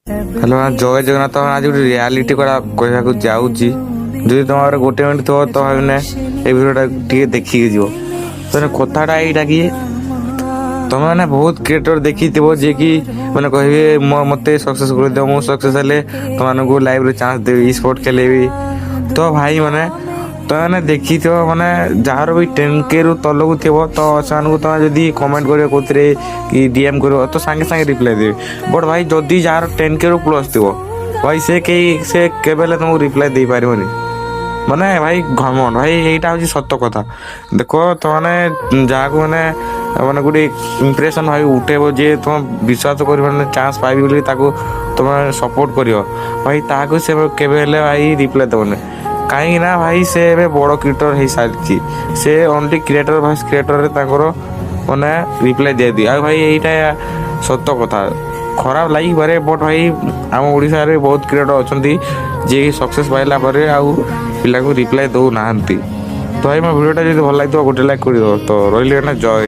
Hello हाँ जय जगन्नाथ आज गोटे रियालीटी कहवाक जाऊँगी যদি তোমার গোটে মিনিট থাকো তো ভাবনে এই ভিডিওটা টিকে দেখিকি যাব মানে কথাটা এইটা কি তুমি মানে বহুত ক্রিয়েটর দেখিথিব যে কি মানে কহবে মতে সকসেস করে দিও মু সকসেস হলে তোমাকে লাইভ রে চান্স দেবি স্পোর্ট খেলেবি তো ভাই মানে তুমি মানে দেখিথিব মানে যাହାର ବି 10K ରୁ ତଳକୁ ଥିବ ତ ସେମାନଙ୍କୁ ତମେ ଯଦି କମେଣ୍ଟ କରିବ କୋଉଥିରେ କି DM କରିବ ତ ସାଙ୍ଗେ ସାଙ୍ଗେ ରିପ୍ଲାଏ ଦେବେ ବଟ୍ ଭାଇ ଯଦି ଯାହାର 10K ରୁ ପ୍ଲସ୍ ଥିବ ଭାଇ ସେ କେବେ ହେଲେ ତମକୁ ରିପ୍ଲାଏ ଦେଇପାରିବନି ମାନେ ଭାଇ ଘମଣ୍ଡ ଭାଇ ଏଇଟା ହେଉଛି ସତ କଥା ଦେଖ ତମେ ଯାହାକୁ ମାନେ ମାନେ ଗୋଟେ ଇମ୍ପ୍ରେସନ୍ ଭାଇ ଉଠେଇବ ଯିଏ ତମେ ବିଶ୍ୱାସ କରିବ ମାନେ ଚାନ୍ସ ପାଇବି ବୋଲି ତାକୁ ତମେ ସପୋର୍ଟ କରିବ ଭାଇ ତାହାକୁ ସେ କେବେ ହେଲେ ଭାଇ ରିପ୍ଲାଏ ଦେବନି କାହିଁକି ନା ଭାଇ ସେ ଏବେ ବଡ଼ କ୍ରିଏଟର ହେଇସାରିଛି ସେ ଓନ୍ଲି କ୍ରିଏଟର ଭଏସ୍ କ୍ରିଏଟରରେ ତାଙ୍କର ମାନେ ରିପ୍ଲାଏ ଦିଆଦିଏ ଆଉ ଭାଇ ଏଇଟା ସତ କଥା ଖରାପ ଲାଗିପାରେ ବଟ୍ ଭାଇ ଆମ ଓଡ଼ିଶାରେ ବହୁତ କ୍ରିଏଟର ଅଛନ୍ତି ଯିଏକି ସକ୍ସେସ୍ ପାଇଲା ପରେ ଆଉ ପିଲାକୁ ରିପ୍ଲାଏ ଦେଉନାହାନ୍ତି ତ ଭାଇ ମୋ ଭିଡ଼ିଓଟା ଯଦି ଭଲ ଲାଗିଥିବ ଗୋଟେ ଲାଇକ୍ କରିଦେବ ତ ରହିଲି ନା ଜୟ।